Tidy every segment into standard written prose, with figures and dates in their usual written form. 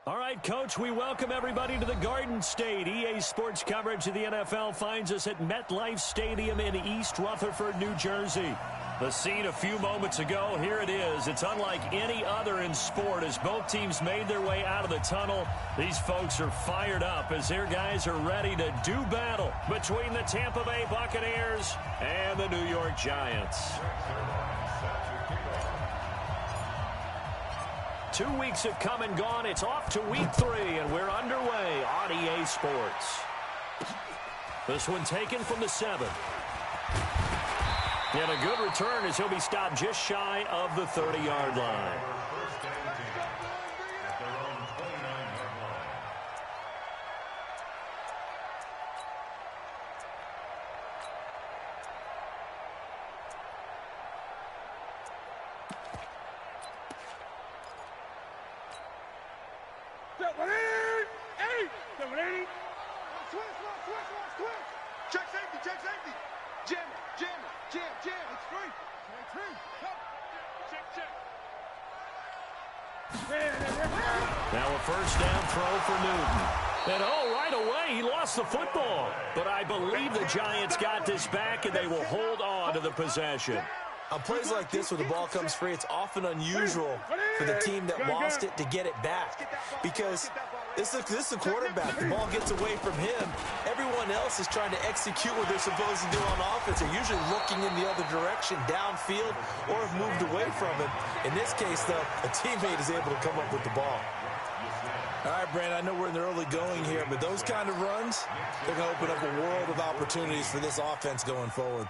All right, Coach, we welcome everybody to the Garden State. EA Sports coverage of the NFL finds us at MetLife Stadium in East Rutherford, New Jersey. The scene a few moments ago, here it is. It's unlike any other in sport as both teams made their way out of the tunnel. These folks are fired up as their guys are ready to do battle between the Tampa Bay Buccaneers and the New York Giants. 2 weeks have come and gone. It's off to week 3, and we're underway on EA Sports. This one taken from the 7. And a good return as he'll be stopped just shy of the 30-yard line. Now a first down throw for Newton. And right away he lost the football. But I believe the Giants got this back and they will hold on to the possession. On plays like this where the ball comes free, it's often unusual for the team that lost it to get it back. Because this is a quarterback. The ball gets away from him. Everyone else is trying to execute what they're supposed to do on offense. They're usually looking in the other direction, downfield, or have moved away from him. In this case, though, a teammate is able to come up with the ball. All right, Brandon, I know we're in the early going here, but those kind of runs, they're going to open up a world of opportunities for this offense going forward.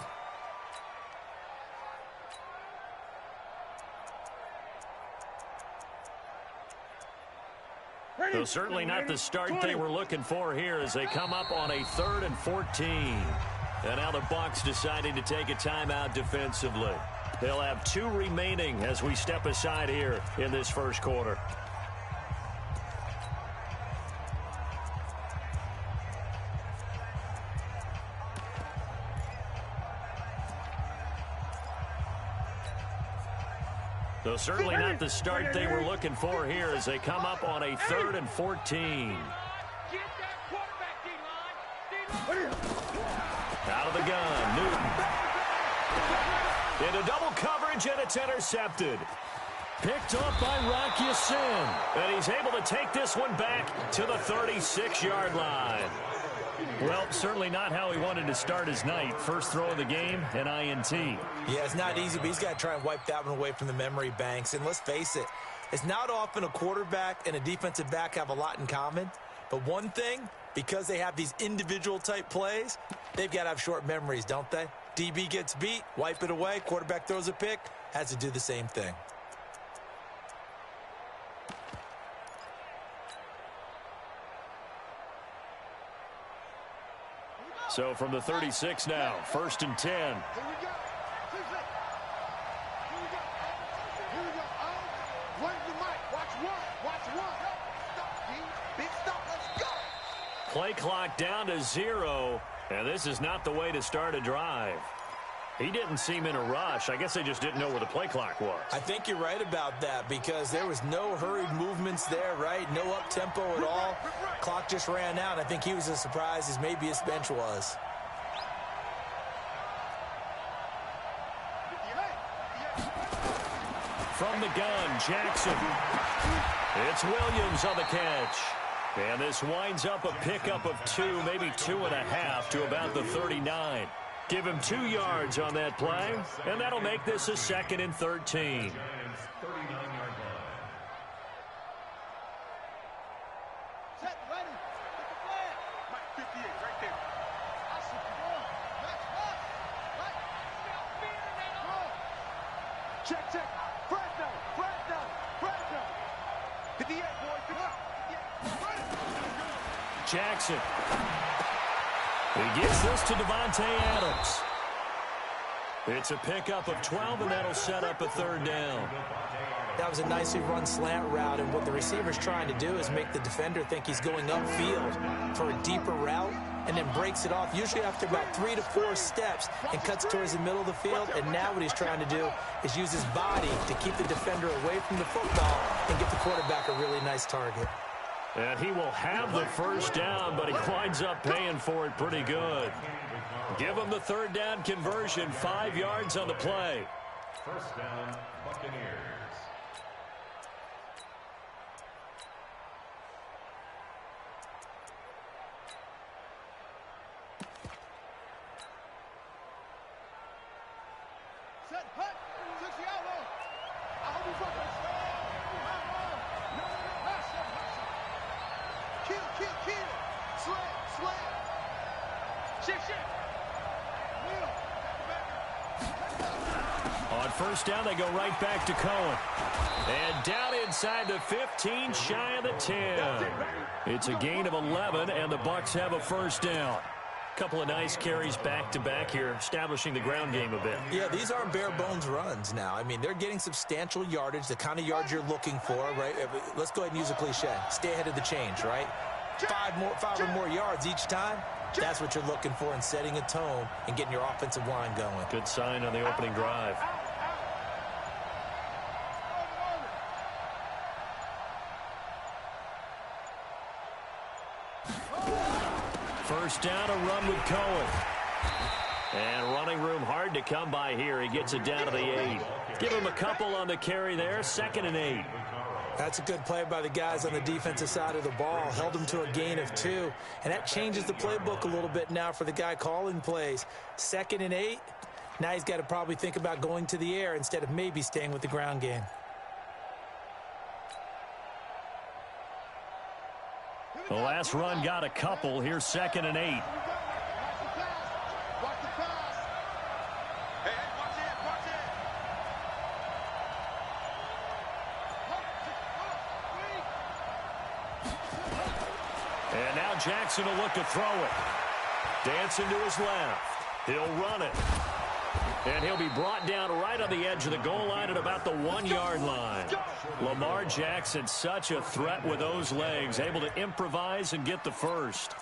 So certainly not the start they were looking for here as they come up on a 3rd and 14. And now the Bucs deciding to take a timeout defensively. They'll have 2 remaining as we step aside here in this first quarter. So certainly not the start they were looking for here as they come up on a 3rd and 14. Out of the gun, Newton. Into double coverage, and it's intercepted. Picked up by Rock Ya-Sin. And he's able to take this one back to the 36-yard line. Well, certainly not how he wanted to start his night. First throw of the game, an INT. Yeah, it's not easy, but he's got to try and wipe that one away from the memory banks. And let's face it, it's not often a quarterback and a defensive back have a lot in common. But one thing, because they have these individual type plays, they've got to have short memories, don't they? DB gets beat, wipe it away, quarterback throws a pick, has to do the same thing. So from the 36 now, 1st and 10. Play clock down to 0, and this is not the way to start a drive. He didn't seem in a rush. I guess they just didn't know where the play clock was. I think you're right about that because there was no hurried movements there, right? No up-tempo at all. Clock just ran out. I think he was as surprised as maybe his bench was. From the gun, Jackson. It's Williams on the catch. And this winds up a pickup of 2, maybe 2.5 to about the 39. Give him 2 yards on that play, and that'll make this a 2nd and 13. Jackson. He gets this to Devontae Adams. It's a pickup of 12, and that'll set up a 3rd down. That was a nicely run slant route, and what the receiver's trying to do is make the defender think he's going upfield for a deeper route, and then breaks it off, usually after about 3 to 4 steps, and cuts towards the middle of the field. And now what he's trying to do is use his body to keep the defender away from the football and get the quarterback a really nice target. And he will have the first down, but he winds up paying for it pretty good. Give him the third down conversion, 5 yards on the play. First down, Buccaneers. On first down, they go right back to Cohen. And down inside the 15, shy of the 10. It's a gain of 11, and the Bucs have a first down. Couple of nice carries back-to-back here, establishing the ground game a bit. Yeah, these aren't bare-bones runs now. I mean, they're getting substantial yardage, the kind of yards you're looking for, right? Let's go ahead and use a cliche. Stay ahead of the change, right? 5 or more yards each time. That's what you're looking for in setting a tone and getting your offensive line going. Good sign on the opening drive. First down, a run with Cohen. And running room hard to come by here. He gets it down to the 8. Give him a couple on the carry there. 2nd and 8. That's a good play by the guys on the defensive side of the ball. Held them to a gain of 2. And that changes the playbook a little bit now for the guy calling plays. 2nd and 8. Now he's got to probably think about going to the air instead of maybe staying with the ground game. The last run got a couple. Here's 2nd and 8. And now Jackson will look to throw it. Dancing to his left. He'll run it. And he'll be brought down right on the edge of the goal line at about the 1-yard line. Lamar Jackson, such a threat with those legs, able to improvise and get the first.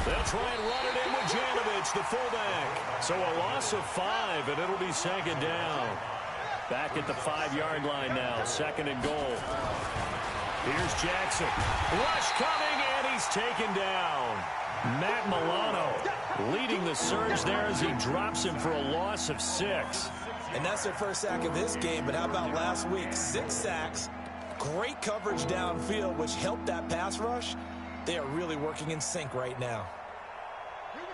They'll try and run it in with Janovich, the fullback. So a loss of 5, and it'll be 2nd down. Back at the 5-yard line now, 2nd and goal. Here's Jackson. Rush coming, and he's taken down. Matt Milano leading the surge there as he drops him for a loss of 6. And that's their first sack of this game, but how about last week? 6 sacks, great coverage downfield, which helped that pass rush. They are really working in sync right now.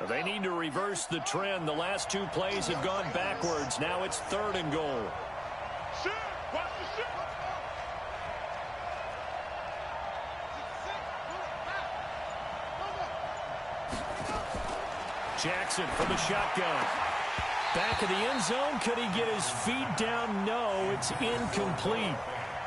They need to reverse the trend. The last 2 plays have gone backwards. Now it's 3rd and goal. Jackson from the shotgun. Back of the end zone. Could he get his feet down? No, it's incomplete.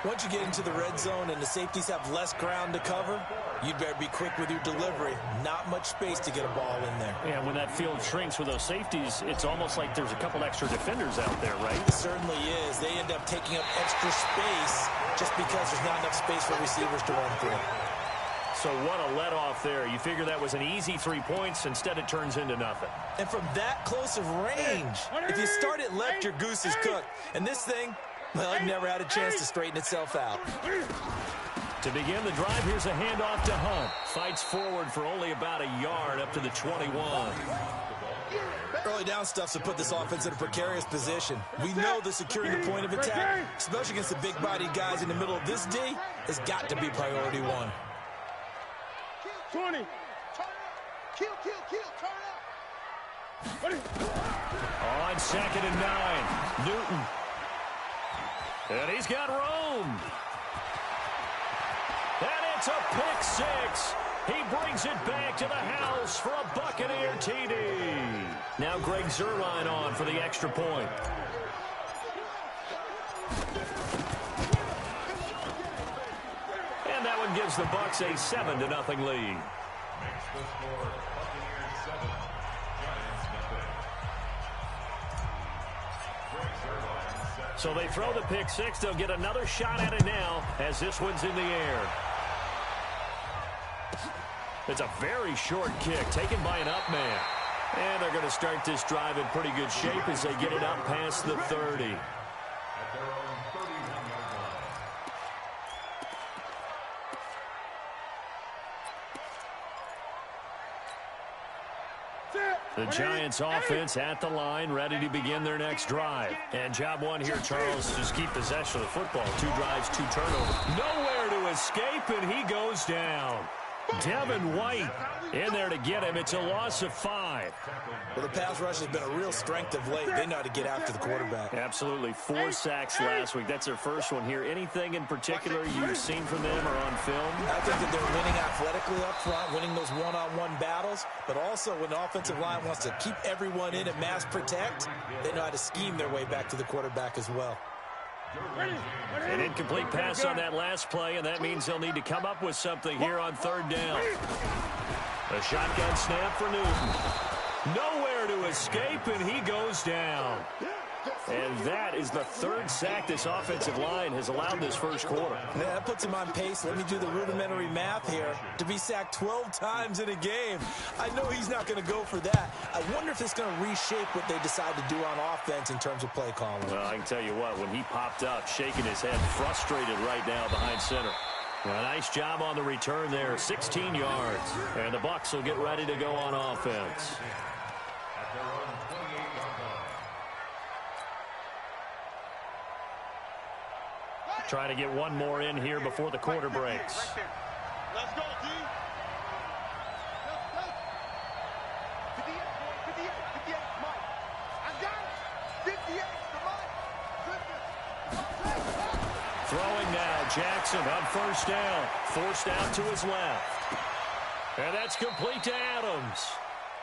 Once you get into the red zone and the safeties have less ground to cover, you'd better be quick with your delivery. Not much space to get a ball in there. Yeah, when that field shrinks with those safeties, it's almost like there's a couple extra defenders out there, right? It certainly is. They end up taking up extra space just because there's not enough space for receivers to run through. So what a let-off there. You figure that was an easy 3 points. Instead, it turns into nothing. And from that close of range, if you start it left, your goose is cooked. And this thing, well, it never had a chance to straighten itself out. To begin the drive, here's a handoff to Hunt. Fights forward for only about a yard up to the 21. Early down stuff to put this offense in a precarious position. We know that securing the point of attack, especially against the big-bodied guys in the middle of this D, has got to be priority 1. 20. Kill, turn up. On 2nd and 9, Newton. And he's got room. And it's a pick 6. He brings it back to the house for a Buccaneer TD. Now Greg Zuerlein on for the extra point. And that one gives gives the Bucs a 7-0 lead. Makes the score Buccaneers 7, Giants nothing. Greg Zuerlein set. So they throw the pick six. They'll get another shot at it now as this one's in the air. It's a very short kick taken by an up man. And they're going to start this drive in pretty good shape as they get it up past the 30. At their own 31-yard line. The Giants offense at the line, ready to begin their next drive. And job one here, Charles, just keep possession of the football. 2 drives, 2 turnovers. Nowhere to escape, and he goes down. Devin White in there to get him. It's a loss of 5. Well, the pass rush has been a real strength of late. They know how to get after the quarterback. Absolutely. 4 sacks last week. That's their first one here. Anything in particular you've seen from them or on film? I think that they're winning athletically up front, winning those one-on-one battles, but also when the offensive line wants to keep everyone in and mass protect, they know how to scheme their way back to the quarterback as well. An incomplete pass on that last play, and that means they'll need to come up with something here on 3rd down. A shotgun snap for Newton. Nowhere to escape, and he goes down. And that is the 3rd sack this offensive line has allowed this first quarter. Yeah, that puts him on pace. Let me do the rudimentary math here. To be sacked 12 times in a game. I know he's not going to go for that. I wonder if it's going to reshape what they decide to do on offense in terms of play calling. Well, I can tell you what, when he popped up, shaking his head, frustrated right now behind center. Well, nice job on the return there, 16 yards. And the Bucs will get ready to go on offense. At their own 28-yard line. Trying to get one more in here before the quarter breaks. Let's go, D. Let's go. 58, 58, Mike. I got it. 58 to Mike. Throwing now, Jackson on 1st down. Forced out to his left. And that's complete to Adams.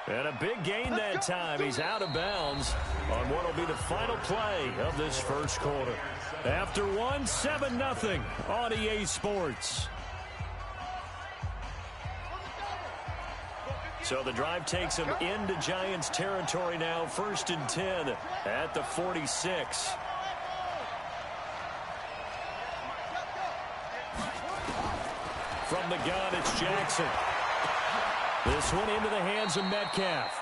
And a big gain that time. He's out of bounds on what will be the final play of this first quarter. After 7-0 on EA Sports. So the drive takes him into Giants territory now. 1st and 10 at the 46. From the gun, it's Jackson. This one into the hands of Metcalf.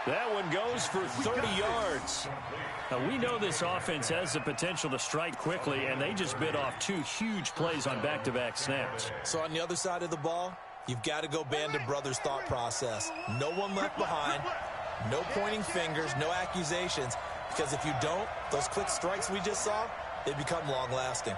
That one goes for 30 yards. Now, we know this offense has the potential to strike quickly, and they just bit off 2 huge plays on back-to-back snaps. So on the other side of the ball, you've got to go Band of Brothers thought process. No one left behind, no pointing fingers, no accusations, because if you don't, those quick strikes we just saw, they become long-lasting.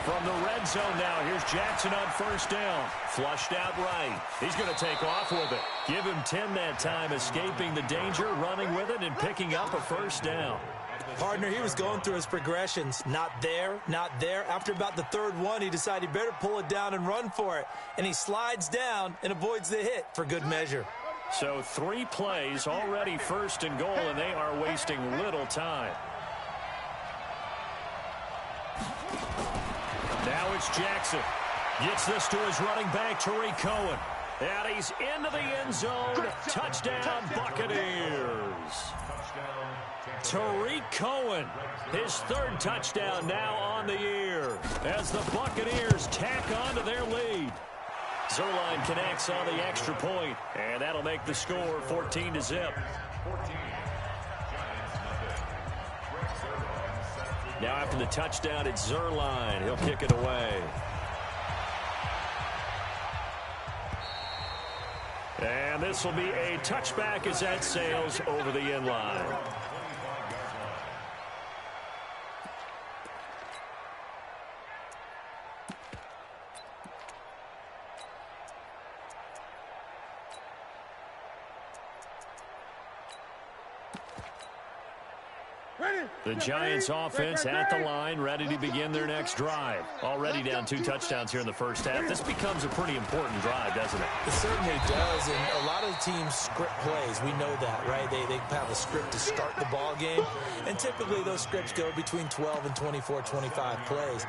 From the red zone now, here's Jackson on 1st down. Flushed out right. He's going to take off with it. Give him 10 that time, escaping the danger, running with it, and picking up a 1st down. Partner, he was going through his progressions. Not there, not there. After about the 3rd one, he decided he better pull it down and run for it. And he slides down and avoids the hit for good measure. So 3 plays, already 1st and goal, and they are wasting little time. Now it's Jackson. Gets this to his running back, Tariq Cohen. And he's into the end zone. Touchdown, Buccaneers. Tariq Cohen, his 3rd touchdown now on the year as the Buccaneers tack on to their lead. Zuerlein connects on the extra point, and that'll make the score 14-0. Now after the touchdown, it's Zuerlein. He'll kick it away. And this will be a touchback as that sails over the end line. The Giants offense at the line, ready to begin their next drive. Already down 2 touchdowns here in the first half. This becomes a pretty important drive, doesn't it? It certainly does, and a lot of teams script plays. We know that, right? They have a script to start the ball game, and typically those scripts go between 12 and 24, 25 plays.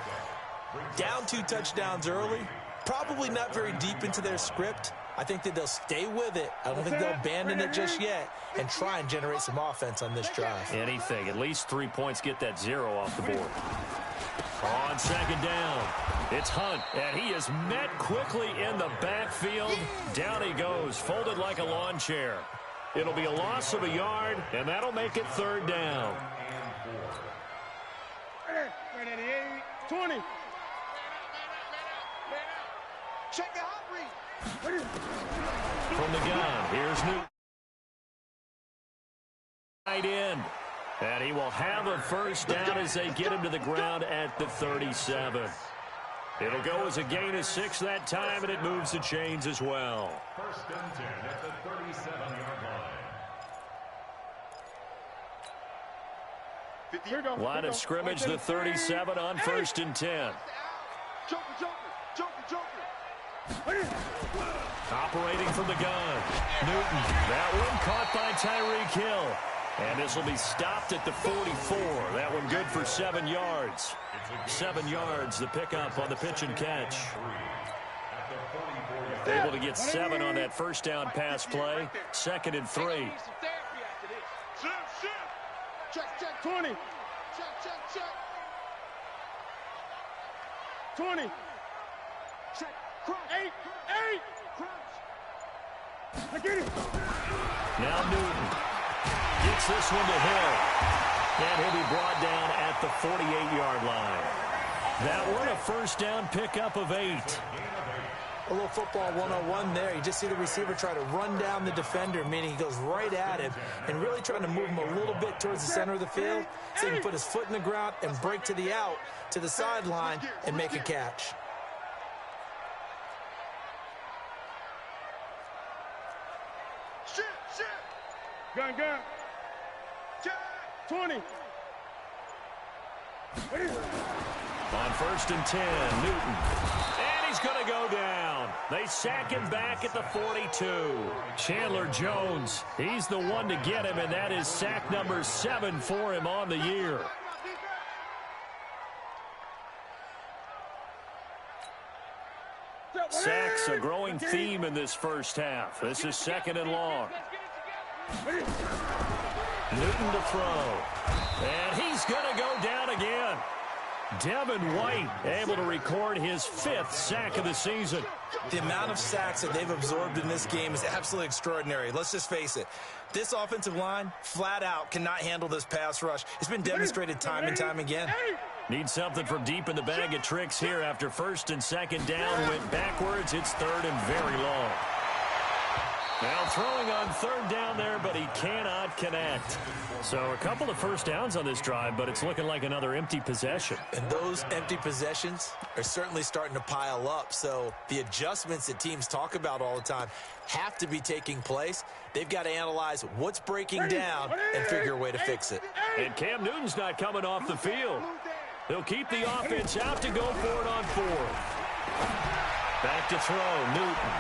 Down 2 touchdowns early, probably not very deep into their script. I think that they'll stay with it. I don't think they'll abandon it just yet and try and generate some offense on this drive. Anything. At least 3 points, get that 0 off the board. On second down, it's Hunt, and he is met quickly in the backfield. Down he goes, folded like a lawn chair. It'll be a loss of a yard, and that'll make it 3rd down. 20. Check it out, Reed. From the gun, here's Newton. Right end. And he will have a first down as they get him to the ground at the 37. It'll go as a gain of 6 that time, and it moves the chains as well. 1st and 10 at the 37-yard line. Line of scrimmage, the 37 on 1st and 10. Joker. Operating from the gun. Newton, that one caught by Tyreek Hill. And this will be stopped at the 44. That one good for 7 yards. 7 yards, the pickup on the pitch and catch. Able to get 7 on that first down pass play. 2nd and 3. Check, 20. Check. 20. Check, crunch. 8. Crunch. I get it. Now Newton gets this one to Hill. And he'll be brought down at the 48-yard line. That one a first down pickup of 8. A little football 101 there. You just see the receiver try to run down the defender, meaning he goes right at him and really trying to move him a little bit towards the center of the field so he can put his foot in the ground and break to the out, to the sideline, and make a catch. Shit. Gun. Check. 20. On 1st and 10, Newton. And he's going to go down. They sack him back at the 42. Chandler Jones, he's the one to get him, and that is sack number 7 for him on the year. Sacks a growing theme in this first half. This is 2nd and long. Newton to throw. And he's going to go down again. Devin White able to record his 5th sack of the season. The amount of sacks that they've absorbed in this game is absolutely extraordinary. Let's just face it. This offensive line, flat out, cannot handle this pass rush. It's been demonstrated time and time again. Need something from deep in the bag of tricks here after 1st and 2nd down. Went backwards. It's 3rd and very long. Now throwing on 3rd down there, but he cannot connect. So a couple of first downs on this drive, but it's looking like another empty possession. And those empty possessions are certainly starting to pile up. So the adjustments that teams talk about all the time have to be taking place. They've got to analyze what's breaking down and figure a way to fix it. And Cam Newton's not coming off the field. They'll keep the offense out to go for it on 4th. Back to throw, Newton.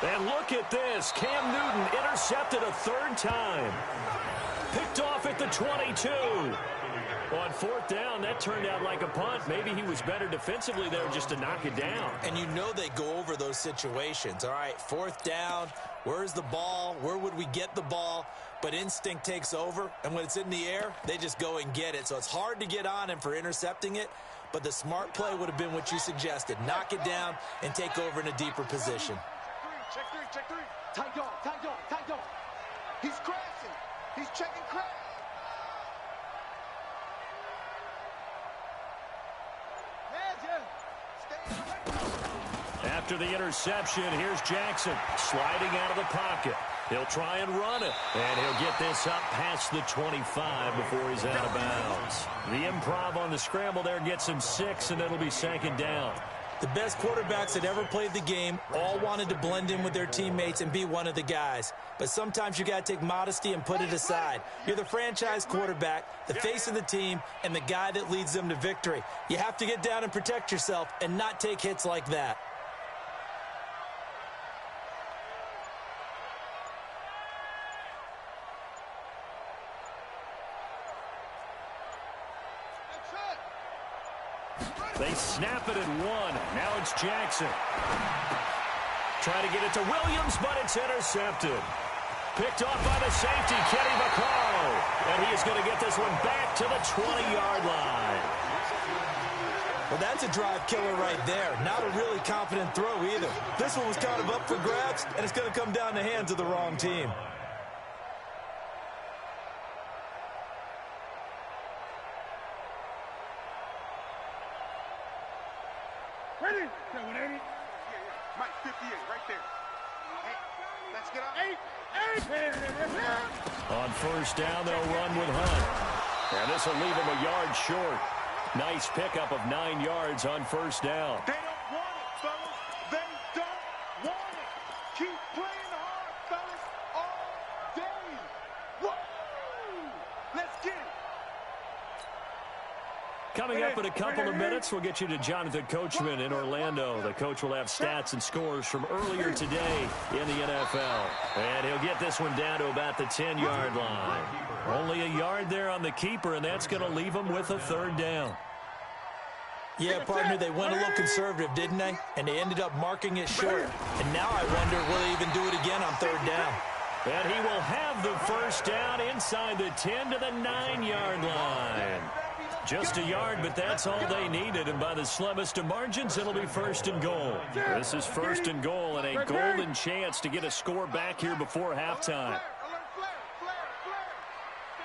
And look at this. Cam Newton intercepted a 3rd time. Picked off at the 22. On 4th down, that turned out like a punt. Maybe he was better defensively there just to knock it down. And you know they go over those situations. All right, 4th down. Where's the ball? Where would we get the ball? But instinct takes over, and when it's in the air, they just go and get it. So it's hard to get on him for intercepting it, but the smart play would have been what you suggested. Knock it down and take over in a deeper position. Check three. Tight dog. He's crashing. He's checking crash. After the interception, here's Jackson sliding out of the pocket. He'll try and run it, and he'll get this up past the 25 before he's out of bounds. The improv on the scramble there gets him 6, and it'll be 2nd down. The best quarterbacks that ever played the game all wanted to blend in with their teammates and be one of the guys. But sometimes you got to take modesty and put it aside. You're the franchise quarterback, the face of the team, and the guy that leads them to victory. You have to get down and protect yourself and not take hits like that. They snap it at one. Now it's Jackson. Trying to get it to Williams, but it's intercepted. Picked off by the safety, Kenny Vaccaro. And he is going to get this one back to the 20-yard line. Well, that's a drive killer right there. Not a really confident throw either. This one was kind of up for grabs, and it's going to come down the hands of the wrong team. Ready? Mike, 58, right there. Hey, let's get up. On first down, they'll run with Hunt. And this will leave him a yard short. Nice pickup of 9 yards on first down. They don't want it, fellas. They don't want it. Keep playing hard, fellas, all day. Woo! Let's get it. Coming up in a couple of minutes, we'll get you to Jonathan Coachman in Orlando. The coach will have stats and scores from earlier today in the NFL. And he'll get this one down to about the 10-yard line. Only a yard there on the keeper, and that's going to leave him with a third down. Yeah, partner, they went a little conservative, didn't they? And they ended up marking it short. And now I wonder, will they even do it again on third down? And he will have the first down inside the 10 to the 9-yard line. Just a yard, but that's all they needed. And by the slimmest of margins, it'll be first and goal. This is first and goal and a golden chance to get a score back here before halftime.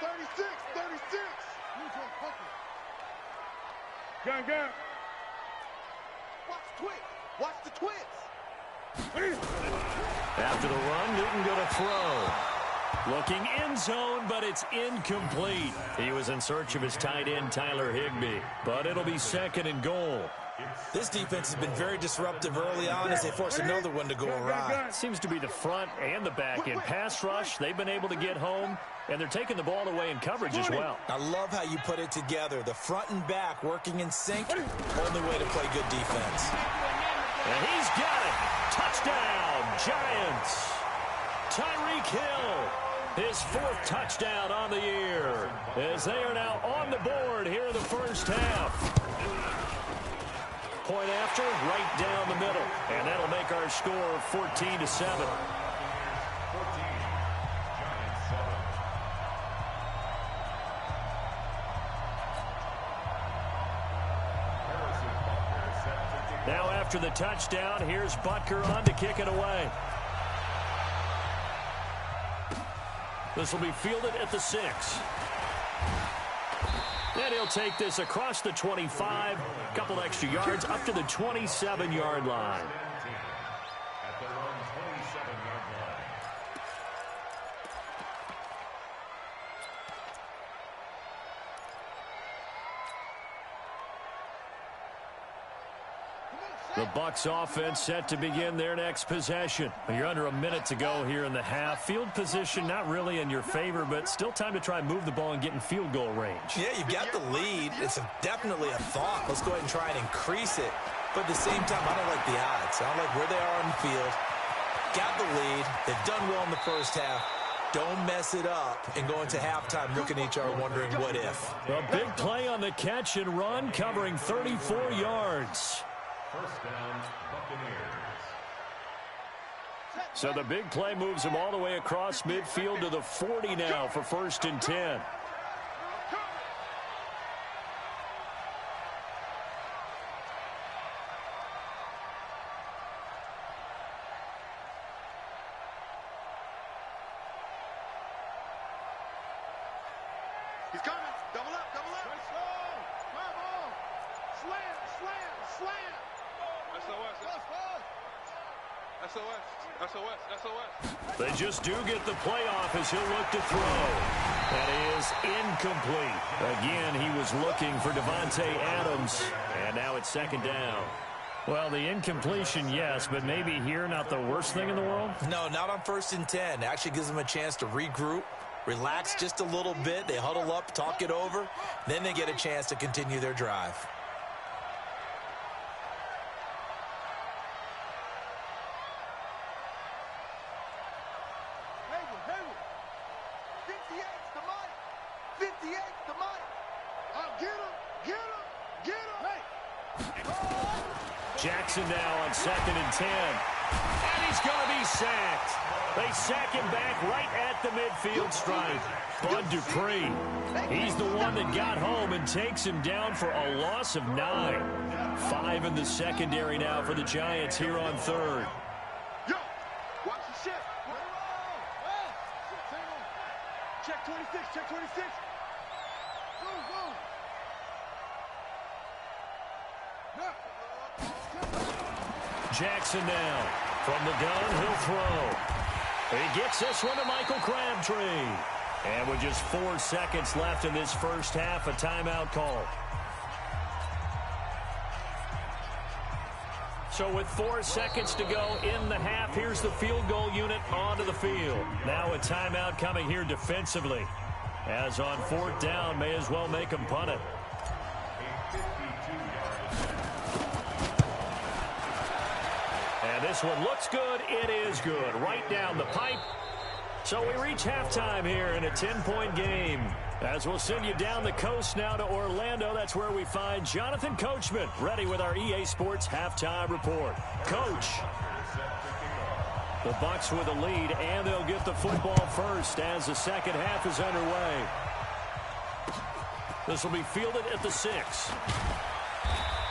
36, 36. Gun. Watch the twitch. Watch the twitch. After the run, Newton going to throw. Looking end zone, but it's incomplete. He was in search of his tight end, Tyler Higbee. But it'll be second and goal. This defense has been very disruptive early on as they force another one to go awry. Seems to be the front and the back end. Pass rush, they've been able to get home, and they're taking the ball away in coverage as well. I love how you put it together. The front and back working in sync. Only way to play good defense. And he's got it. Touchdown, Giants. Tyreek Hill, his 4th touchdown on the year, as they are now on the board here in the first half. Point after, right down the middle. And that'll make our score 14-7. Now after the touchdown, here's Butker on to kick it away. This will be fielded at the 6. And he'll take this across the 25, couple extra yards up to the 27-yard line. At their own 27-yard line. The Bucs offense set to begin their next possession. You're under a minute to go here in the half. Field position not really in your favor, but still time to try and move the ball and get in field goal range. Yeah, you've got the lead. It's definitely a thought. Let's go ahead and try and increase it. But at the same time, I don't like the odds. I don't like where they are on the field. Got the lead. They've done well in the first half. Don't mess it up and go into halftime looking at each other wondering what if. A big play on the catch and run, covering 34 yards. First down, Buccaneers. So the big play moves him all the way across midfield to the 40 now for first and 10. He's coming. Double up, double up. Come on. Slam, slam, slam. SOS. They just do get the playoff as he'll look to throw. That is incomplete. Again, he was looking for Davante Adams, and now it's second down. Well, the incompletion, yes, but maybe here not the worst thing in the world? No, not on 1st and 10. Actually gives them a chance to regroup, relax just a little bit. They huddle up, talk it over. Then they get a chance to continue their drive. Hayward. 58's the money. 58's the money. Get him. Jackson now on 2nd and 10. And he's going to be sacked. They sack him back right at the midfield stripe. Bud Dupree. He's the one that got home and takes him down for a loss of 9. 5 in the secondary now for the Giants here on 3rd. Yo, watch the shift. Check 26. Go. Jackson now. From the gun, he'll throw. He gets this one to Michael Crabtree. And with just 4 seconds left in this first half, a timeout call. So with 4 seconds to go in the half, here's the field goal unit onto the field. Now a timeout coming here defensively. As on 4th down, may as well make them punt it. And this one looks good. It is good. Right down the pipe. So we reach halftime here in a 10-point game. As we'll send you down the coast now to Orlando, that's where we find Jonathan Coachman, ready with our EA Sports halftime report. Coach. The Bucs with a lead, and they'll get the football first as the second half is underway. This will be fielded at the 6.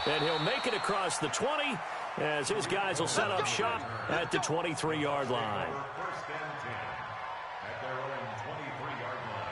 And he'll make it across the 20 as his guys will set up shop at the 23-yard line. First and 10 at their own 23-yard line.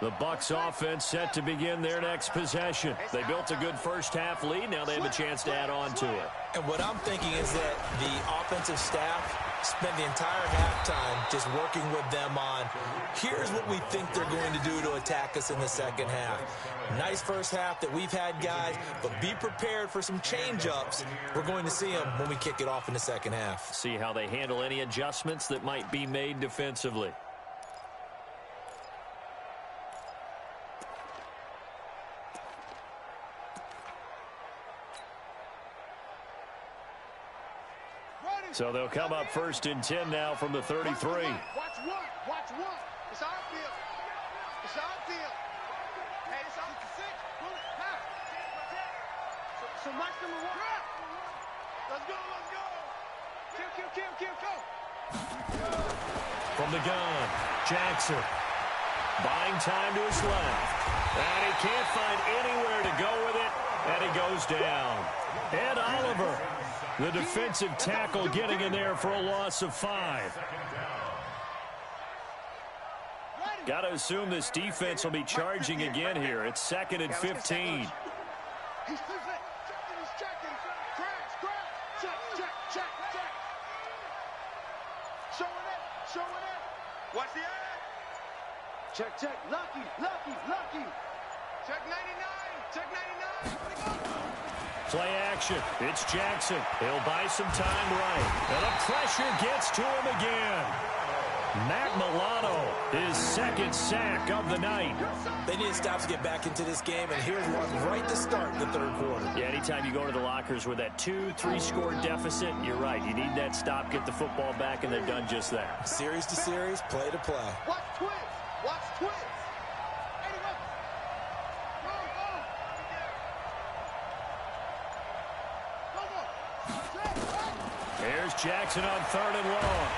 The Bucs offense set to begin their next possession. They built a good first half lead. Now they have a chance to add on to it. And what I'm thinking is that the offensive staff spent the entire halftime just working with them on, here's what we think they're going to do to attack us in the second half. Nice first half that we've had, guys, but be prepared for some change-ups. We're going to see them when we kick it off in the second half. See how they handle any adjustments that might be made defensively. So they'll come up 1st and 10 now from the 33. Watch one. It's our field. Hey, it's our 6. So watch number 1. Let's go. Kill. From the gun, Jackson. Buying time to his left. And he can't find anywhere to go with it. And he goes down. Ed Oliver, the defensive tackle, getting in there for a loss of 5. Got to assume this defense will be charging again here. It's 2nd and 15. Showing it. Watch the eye. Check. Lucky. Check 99. Play action. It's Jackson. He'll buy some time right. And the pressure gets to him again. Matt Milano, his 2nd sack of the night. They need to stop to get back into this game, and here's one right to start the 3rd quarter. Yeah, anytime you go to the lockers with that 2-3 score deficit, you're right. You need that stop, get the football back, and they've done just that. Series to series, play to play. Watch twins. Here's Jackson on 3rd and long.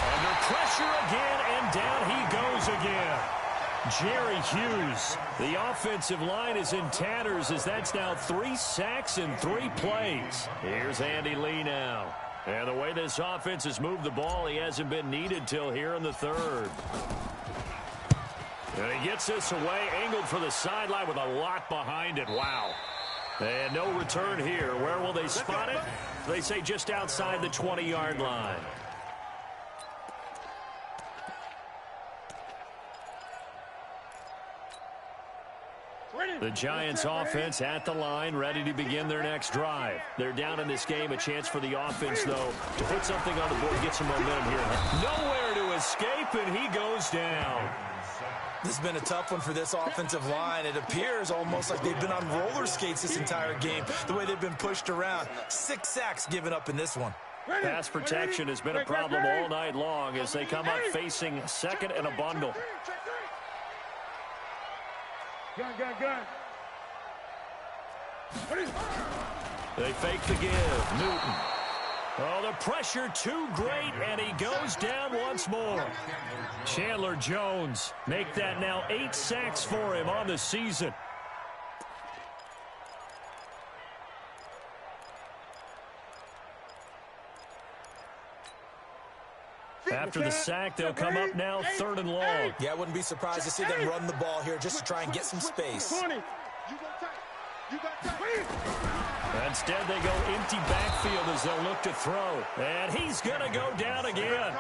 Under pressure again, and down he goes again. Jerry Hughes. The offensive line is in tatters as that's now 3 sacks in 3 plays. Here's Andy Lee now. And the way this offense has moved the ball, he hasn't been needed till here in the 3rd. And he gets this away, angled for the sideline with a lot behind it. Wow. And no return here. Where will they spot it? They say just outside the 20-yard line. The Giants offense at the line, ready to begin their next drive. They're down in this game. A chance for the offense, though, to put something on the board, get some momentum here. Nowhere to escape, and he goes down. This has been a tough one for this offensive line. It appears almost like they've been on roller skates this entire game, the way they've been pushed around. 6 sacks given up in this one. Pass protection has been a problem all night long as they come up facing second and a bundle. Gun. They fake the give. Newton. Oh, the pressure too great, and he goes down once more. Chandler Jones make that now 8 sacks for him on the season. After the sack, they'll come up now 3rd and long. Yeah, I wouldn't be surprised to see them run the ball here just to try and get some space. Instead, they go empty backfield as they'll look to throw. And he's going to go down again.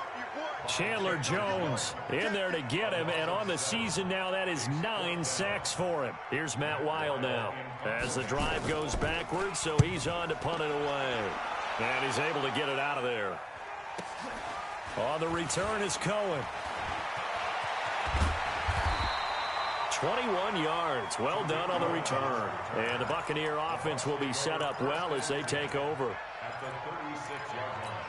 Chandler Jones in there to get him. And on the season now, that is 9 sacks for him. Here's Matt Weil now as the drive goes backwards, so he's on to punt it away. And he's able to get it out of there. On the return is Cohen. 21 yards. Well done on the return. And the Buccaneer offense will be set up well as they take over. At the 36-yard line.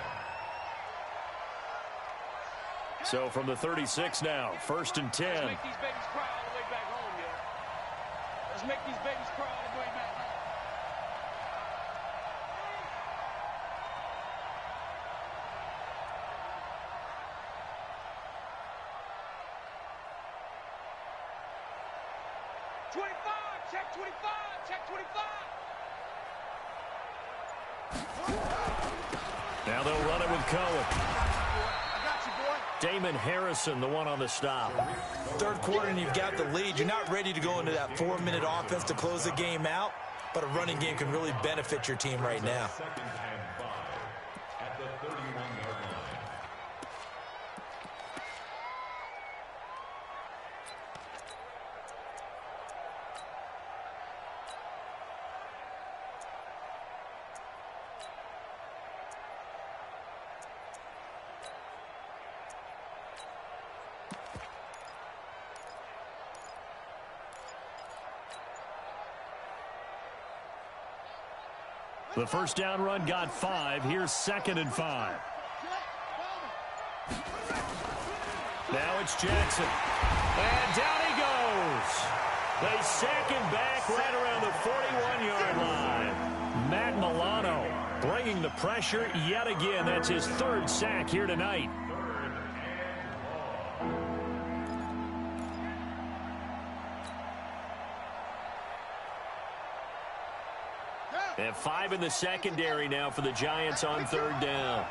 So from the 36 now, 1st and 10. Let's make these babies cry all the way back home, yeah. Let's make these babies cry all the way back home. Check 25. Now they'll run it with Cohen. Damon Harrison, the one on the stop. 3rd quarter and you've got the lead. You're not ready to go into that 4-minute offense to close the game out, but a running game can really benefit your team right now. 2nd and 5 at the 31-yard line. The first down run got 5. Here's 2nd and 5. Now it's Jackson. And down he goes. They sack him back right around the 41-yard line. Matt Milano bringing the pressure yet again. That's his 3rd sack here tonight. They have 5 in the secondary now for the Giants on 3rd down.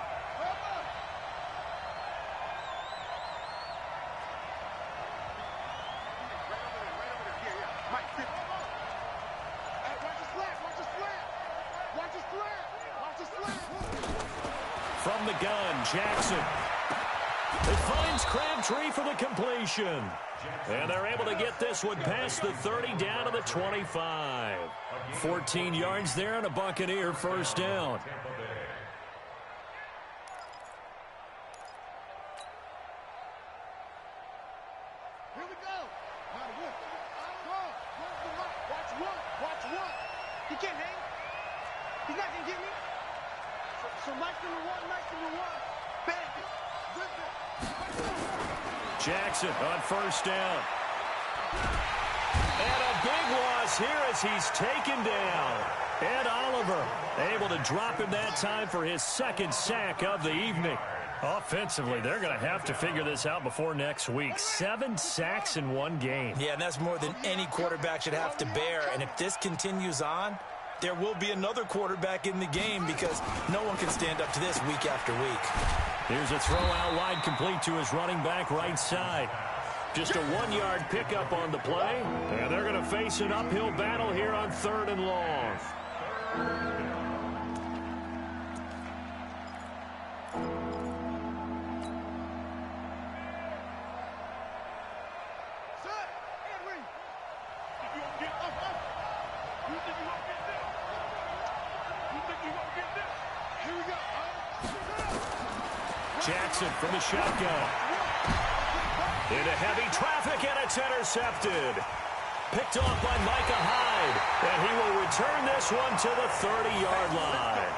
From the gun, Jackson. It finds Crabtree for the completion. And they're able to get this one past the 30 down to the 25. 14 yards there and a Buccaneer 1st down. Here we go. Watch one. He can't hang. He's not going to get me. So nice number one. Bandit. Jackson on 1st down. And a big loss here as he's taken down. Ed Oliver able to drop him that time for his 2nd sack of the evening. Offensively, they're going to have to figure this out before next week. 7 sacks in one game. Yeah, and that's more than any quarterback should have to bear. And if this continues on, there will be another quarterback in the game because no one can stand up to this week after week. Here's a throw out wide complete to his running back right side. Just a 1-yard pickup on the play. And they're going to face an uphill battle here on 3rd and long. Jackson from the shotgun. Into heavy traffic, and it's intercepted. Picked off by Micah Hyde. And he will return this one to the 30-yard line.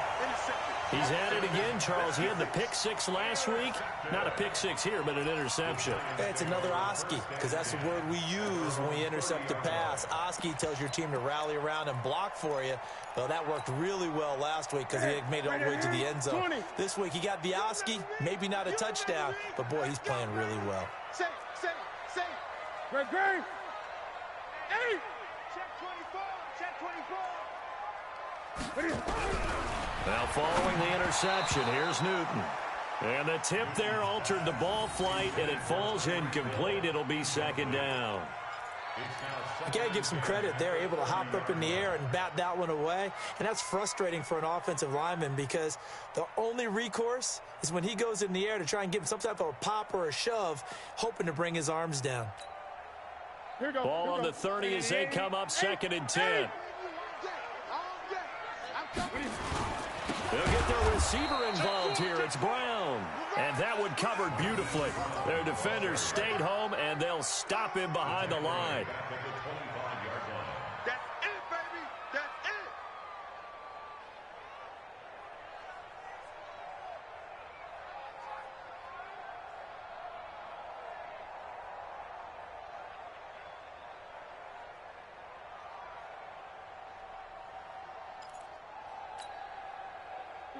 He's at it again, Charles. He had the pick six last week. Not a pick six here, but an interception. It's another Oski, because that's the word we use when we intercept a pass. Oski tells your team to rally around and block for you. Well, that worked really well last week because he made it all the way to the end zone. This week, he got the Oski, maybe not a touchdown, but, boy, he's playing really well. Great. 8. Check 24. Now following the interception, here's Newton. And the tip there altered the ball flight, and it falls incomplete. It'll be 2nd down. You got to give some credit. They're able to hop up in the air and bat that one away. And that's frustrating for an offensive lineman because the only recourse is when he goes in the air to try and give some type of a pop or a shove, hoping to bring his arms down. Ball on the 30 as they come up 2nd and 10. They'll get their receiver involved here. It's Brown. And that one covered beautifully. Their defenders stayed home, and they'll stop him behind the line. That's it, baby. That's it.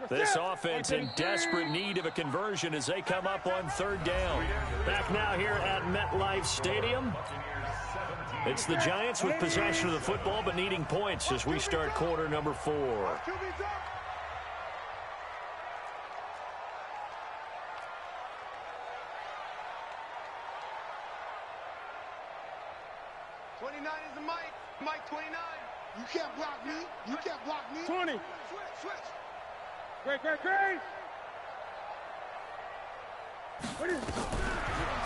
This offense in desperate need of a conversion as they come up on 3rd down. Back now here at MetLife Stadium. It's the Giants with possession of the football but needing points as we start quarter number 4. 29 is the Mike. Mike 29. You can't block me. You can't block me. 20. Switch. Great.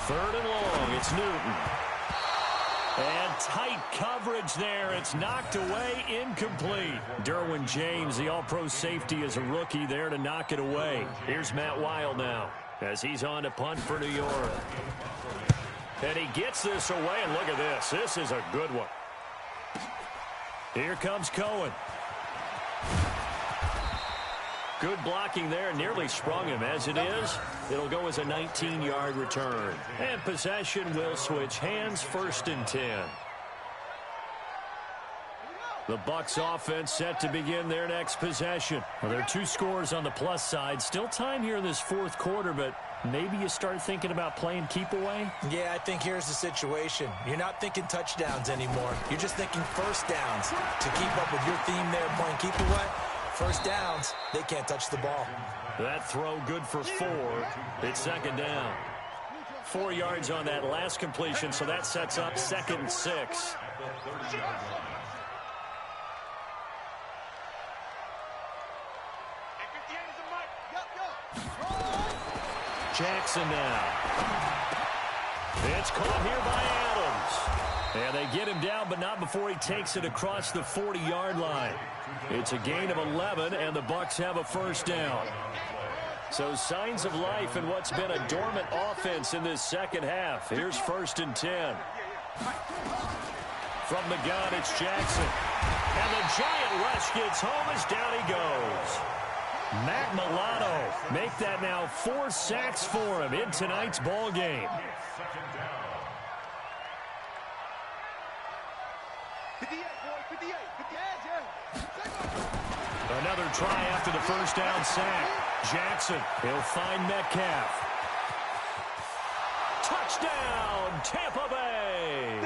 3rd and long. It's Newton. And tight coverage there. It's knocked away, incomplete. Derwin James, the all-pro safety, is a rookie there to knock it away. Here's Matt Weil now as he's on to punt for New York. And he gets this away, and look at this. This is a good one. Here comes Cohen. Good blocking there. Nearly sprung him. As it is, it'll go as a 19-yard return. And possession will switch hands. 1st and 10. The Bucs offense set to begin their next possession. Well, there are 2 scores on the plus side. Still time here in this 4th quarter, but maybe you start thinking about playing keep away? Yeah, I think here's the situation. You're not thinking touchdowns anymore. You're just thinking first downs. To keep up with your theme there, playing keep away, first downs, they can't touch the ball. That throw good for 4. It's 2nd down. 4 yards on that last completion, so that sets up 2nd and 6. Jackson now. It's caught here by Adams. And they get him down, but not before he takes it across the 40-yard line. It's a gain of 11, and the Bucs have a 1st down. So signs of life in what's been a dormant offense in this 2nd half. Here's 1st and 10. From the gun, it's Jackson. And the giant rush gets home as down he goes. Matt Milano make that now 4 sacks for him in tonight's ball game. 58, boy, 58. Another try after the 1st down sack. Jackson, he'll find Metcalf. Touchdown, Tampa Bay.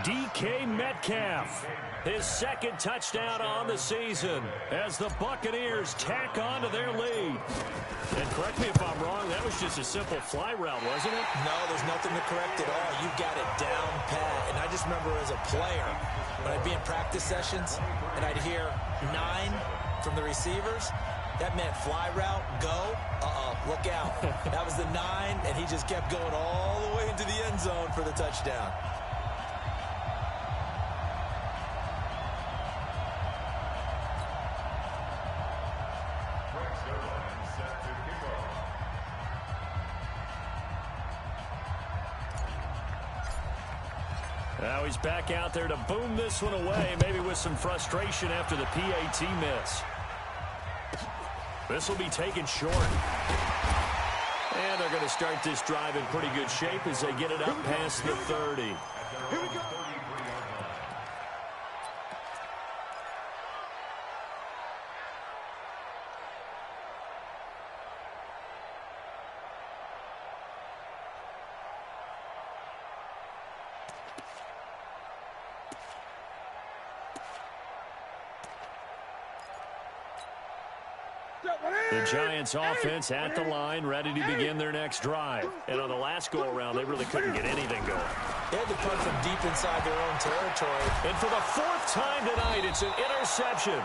DK Metcalf, his second touchdown on the season as the Buccaneers tack on to their lead. And correct me if I'm wrong, that was just a simple fly route, wasn't it? No, there's nothing to correct at all. You got it down pat. And I just remember as a player, when I'd be in practice sessions and I'd hear 9 from the receivers, that meant fly route, go, look out. That was the 9, and he just kept going all the way into the end zone for the touchdown. Now he's back out there to boom this one away, maybe with some frustration after the PAT miss. This will be taken short. And they're going to start this drive in pretty good shape as they get it up past the 30. Here we go. The Giants offense at the line, ready to begin their next drive. And on the last go-around, they really couldn't get anything going. They had to punt from deep inside their own territory. And for the 4th time tonight, it's an interception.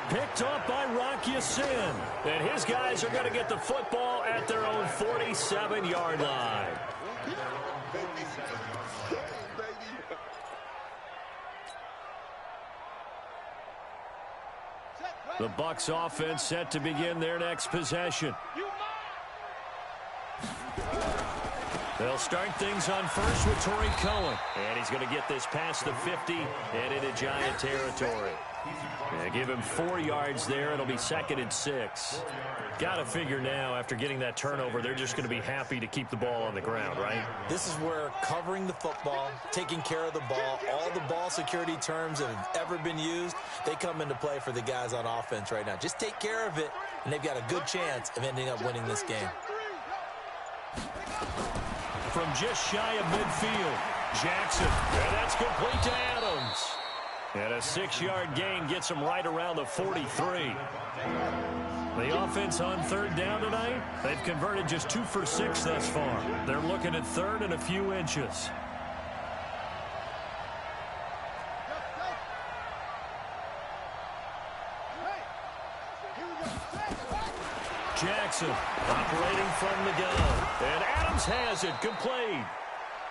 Picked up by Rock Ya-Sin. And his guys are going to get the football at their own 47-yard line. The Bucs offense set to begin their next possession. They'll start things on first with Torrey Cohen. And he's going to get this past the 50 and into Giant territory. And give him 4 yards there. It'll be 2nd and 6. Got to figure now, after getting that turnover, they're just going to be happy to keep the ball on the ground, right? This is where covering the football, taking care of the ball, all the ball security terms that have ever been used, they come into play for the guys on offense right now. Just take care of it, and they've got a good chance of ending up winning this game. From just shy of midfield, Jackson. And that's complete to Adams. And a 6-yard gain gets him right around the 43. The offense on 3rd down tonight, they've converted just 2 for 6 thus far. They're looking at 3rd and a few inches. Jackson operating from the gun. And Adams has it complete.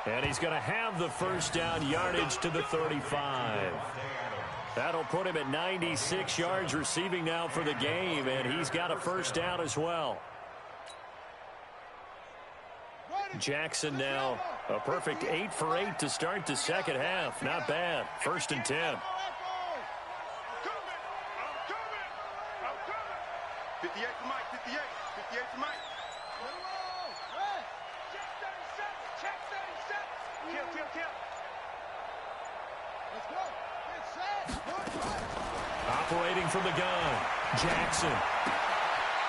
And he's going to have the 1st down, yardage to the 35. That'll put him at 96 yards receiving now for the game, and he's got a 1st down as well. Jackson now a perfect 8 for 8 to start the 2nd half. Not bad. 1st and 10. 58 to Mike, 58 to Mike. Operating from the gun, Jackson.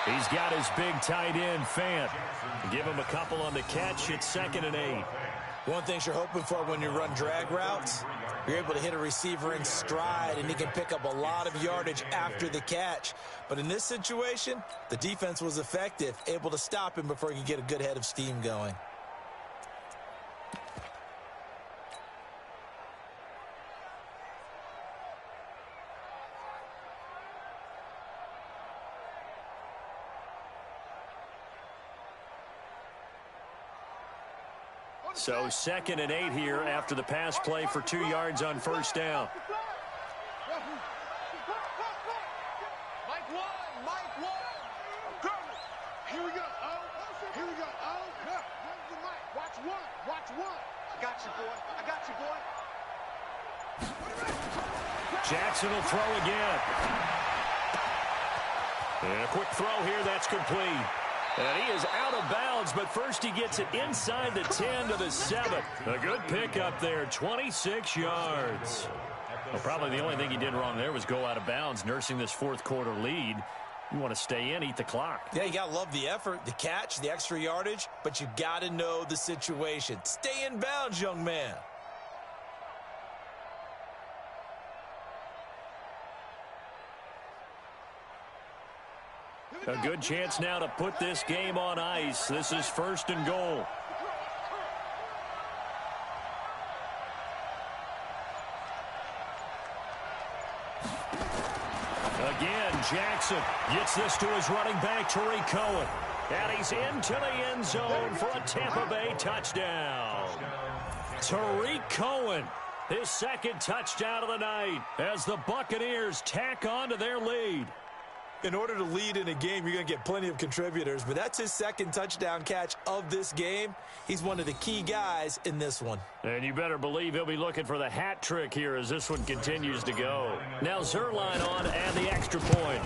He's got his big tight end, Fant. Give him a couple on the catch. It's 2nd and 8. One thing you're hoping for when you run drag routes, you're able to hit a receiver in stride, and he can pick up a lot of yardage after the catch. But in this situation, the defense was effective, able to stop him before he could get a good head of steam going. So 2nd and 8 here after the pass play for 2 yards on 1st down. Mike one. Here we go. Here we go. Watch one. I got you, boy. Jackson will throw again. And a quick throw here, that's complete. And he is out of bounds, but first he gets it inside the 10 to the 7. A good pickup there, 26 yards. Well, probably the only thing he did wrong there was go out of bounds, nursing this 4th quarter lead. You want to stay in, eat the clock. Yeah, you got to love the effort, the catch, the extra yardage, but you got to know the situation. Stay in bounds, young man. A good chance now to put this game on ice. This is 1st and goal. Again, Jackson gets this to his running back, Tarik Cohen. And he's into the end zone for a Tampa Bay touchdown. Tarik Cohen, his 2nd touchdown of the night as the Buccaneers tack on to their lead. In order to lead in a game, you're going to get plenty of contributors, but that's his 2nd touchdown catch of this game. He's one of the key guys in this one. And you better believe he'll be looking for the hat trick here as this one continues to go. Now Zuerlein on to add the extra point.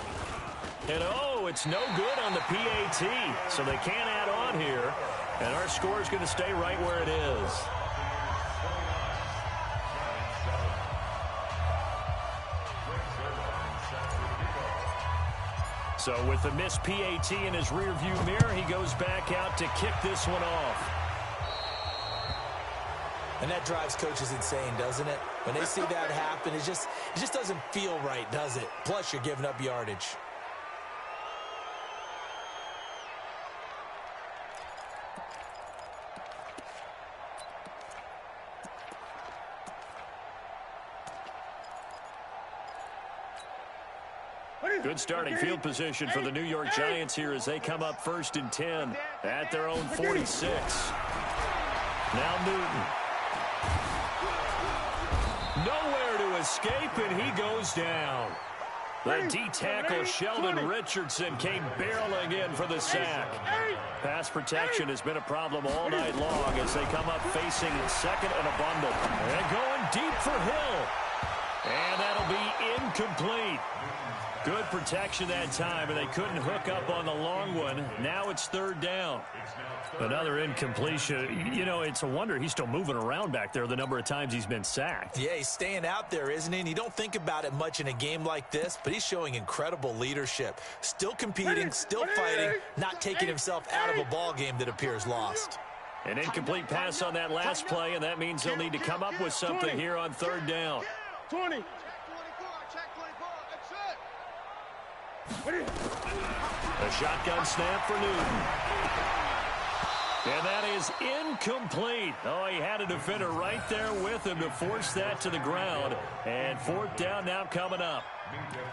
And oh, it's no good on the PAT, so they can't add on here. And our score is going to stay right where it is. So with the missed PAT in his rearview mirror, he goes back out to kick this one off. And that drives coaches insane, doesn't it? When they see that happen, it just doesn't feel right, does it? Plus, you're giving up yardage. Good starting field position for the New York Giants here as they come up 1st and 10 at their own 46. Now Newton. Nowhere to escape, and he goes down. The D-tackle Sheldon Richardson came barreling in for the sack. Pass protection has been a problem all night long as they come up facing 2nd and a bundle. And going deep for Hill. And that'll be incomplete. Good protection that time, and they couldn't hook up on the long one. Now it's 3rd down. Another incompletion. You know, it's a wonder he's still moving around back there the number of times he's been sacked. Yeah, he's staying out there, isn't he? And you don't think about it much in a game like this, but he's showing incredible leadership. Still competing, still fighting, not taking himself out of a ball game that appears lost. An incomplete pass on that last play, and that means they'll need to come up with something here on 3rd down. 20. A shotgun snap for Newton. And that is incomplete. Oh, he had a defender right there with him to force that to the ground. And 4th down now coming up.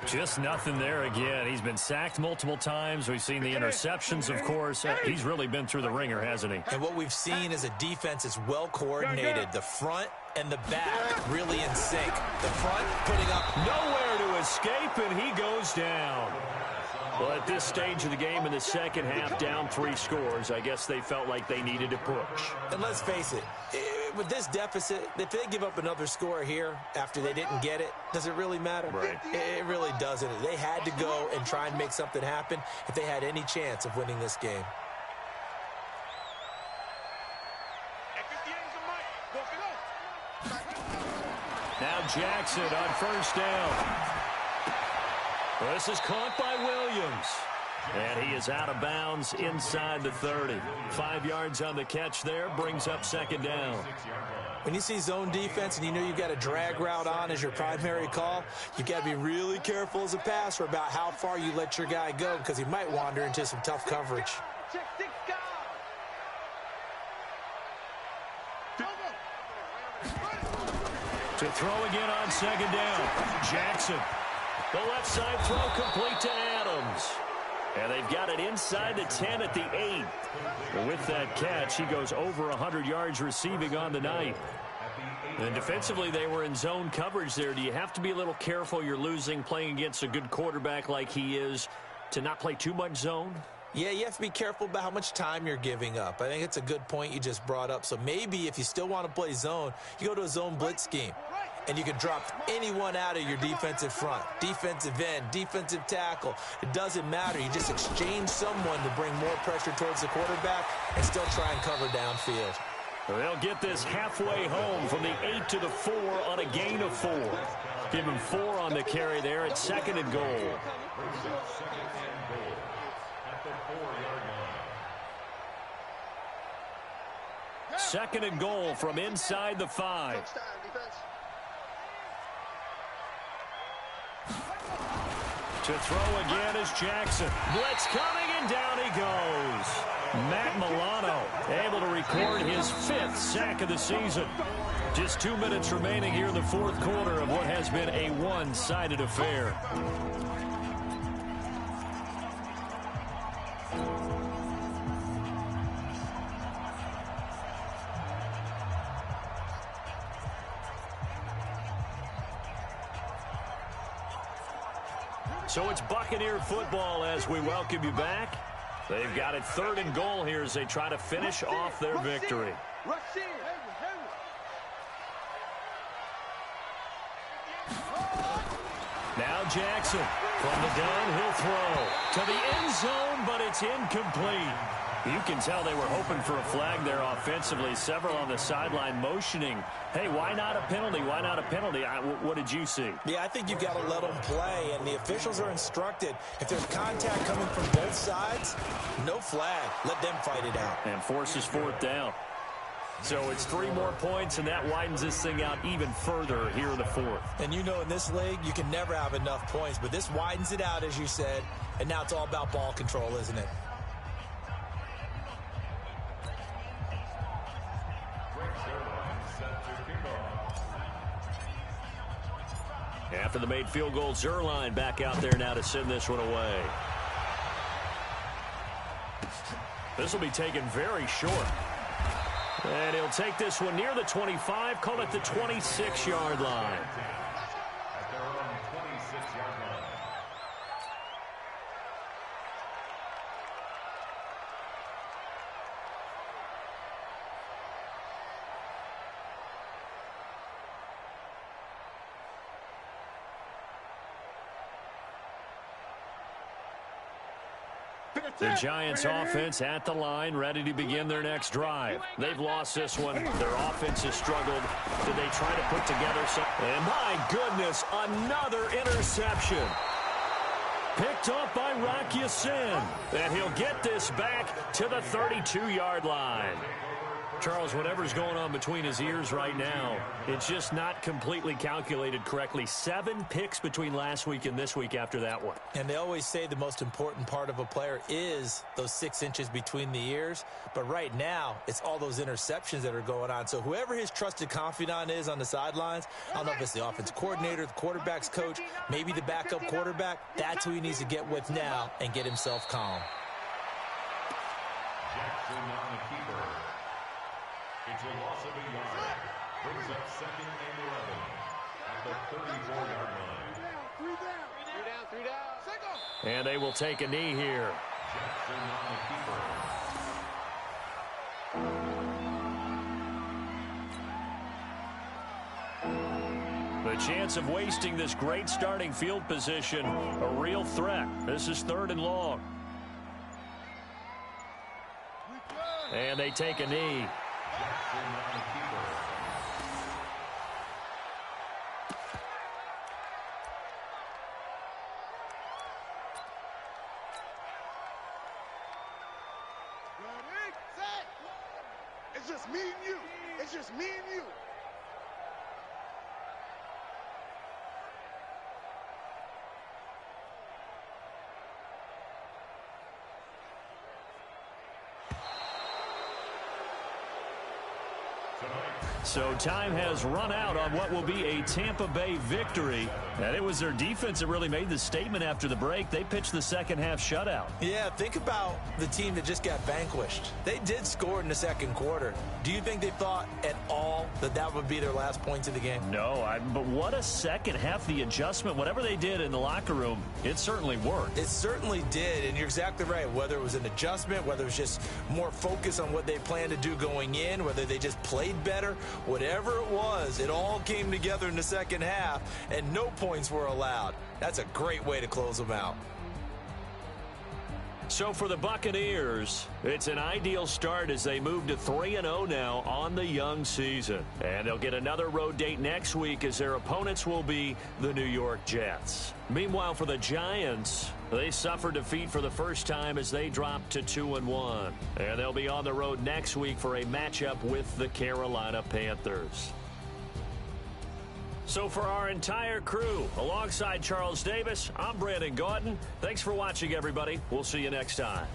Just nothing there again. He's been sacked multiple times. We've seen the interceptions, of course. He's really been through the ringer, hasn't he? And what we've seen is a defense is well coordinated. The front and the back really in sync. The front putting up nowhere to escape, and he goes down. Well, at this stage of the game in the 2nd half, down 3 scores, I guess they felt like they needed to push. And let's face it, with this deficit, if they give up another score here after they didn't get it, does it really matter? Right. It really doesn't. They had to go and try and make something happen if they had any chance of winning this game. Now Jackson on 1st down. Well, this is caught by Williams. And he is out of bounds inside the 30. 5 yards on the catch there, brings up 2nd down. When you see zone defense and you know you've got a drag route on as your primary call, you've got to be really careful as a passer about how far you let your guy go because he might wander into some tough coverage. To throw again on 2nd down. Jackson. The left side throw complete to Adams. And they've got it inside the 10 at the 8. With that catch, he goes over 100 yards receiving on the night. And defensively, they were in zone coverage there. Do you have to be a little careful you're losing playing against a good quarterback like he is to not play too much zone? Yeah, you have to be careful about how much time you're giving up. I think it's a good point you just brought up. So maybe if you still want to play zone, you go to a zone blitz scheme. And you can drop anyone out of your defensive front, defensive end, defensive tackle. It doesn't matter. You just exchange someone to bring more pressure towards the quarterback and still try and cover downfield. They'll get this halfway home from the 8 to the 4 on a gain of 4. Give him 4 on the carry there at 2nd and goal. At the 4-yard line. 2nd and goal from inside the 5. To throw again is Jackson. Blitz coming, and down he goes. Matt Milano able to record his 5th sack of the season. Just 2 minutes remaining here in the 4th quarter of what has been a one-sided affair. So it's Buccaneer football as we welcome you back. They've got it 3rd and goal here as they try to finish off their victory. Now Jackson from the gun, he'll throw to the end zone, but it's incomplete. You can tell they were hoping for a flag there offensively. Several on the sideline motioning, hey, why not a penalty? Why not a penalty? What did you see? Yeah, I think you've got to let them play, and the officials are instructed. If there's contact coming from both sides, no flag. Let them fight it out. And forces 4th down. So it's 3 more points, and that widens this thing out even further here in the 4th. And you know in this league, you can never have enough points, but this widens it out, as you said, and now it's all about ball control, isn't it? After the made field goal, Zuerlein back out there now to send this one away. This will be taken very short. And he'll take this one near the 25, call it the 26-yard line. At their own 26-yard line. The Giants offense at the line, ready to begin their next drive. They've lost this one. Their offense has struggled. Did they try to put together some? And my goodness, another interception. Picked up by Rock Ya-Sin. And he'll get this back to the 32-yard line. Charles, whatever's going on between his ears right now, it's just not completely calculated correctly. 7 picks between last week and this week after that one. And they always say the most important part of a player is those 6 inches between the ears. But right now, it's all those interceptions that are going on. So whoever his trusted confidant is on the sidelines, I don't know if it's the offensive coordinator, the quarterback's coach, maybe the backup quarterback, that's who he needs to get with now and get himself calm. Jackson on the keeper. It's a loss of a yard. Brings up 2nd and 11 at the 34-yard line. 3 down. And they will take a knee here. Jackson on the keeper. The chance of wasting this great starting field position, a real threat. This is 3rd and long. And they take a knee. Jackson on the keeper. Ready, set. It's just me and you. It's just me and you. So time has run out on what will be a Tampa Bay victory. And it was their defense that really made the statement after the break. They pitched the second half shutout. Yeah, think about the team that just got vanquished. They did score in the 2nd quarter. Do you think they thought at all that that would be their last points of the game? No, but what a second half. The adjustment, whatever they did in the locker room, it certainly worked. It certainly did, and you're exactly right. Whether it was an adjustment, whether it was just more focus on what they planned to do going in, whether they just played better, whatever it was, it all came together in the second half, and no points were allowed. That's a great way to close them out. So for the Buccaneers, it's an ideal start as they move to 3-0 now on the young season. And they'll get another road date next week as their opponents will be the New York Jets. Meanwhile, for the Giants, they suffered defeat for the first time as they dropped to 2-1. And they'll be on the road next week for a matchup with the Carolina Panthers. So for our entire crew, alongside Charles Davis, I'm Brandon Gaudin. Thanks for watching, everybody. We'll see you next time.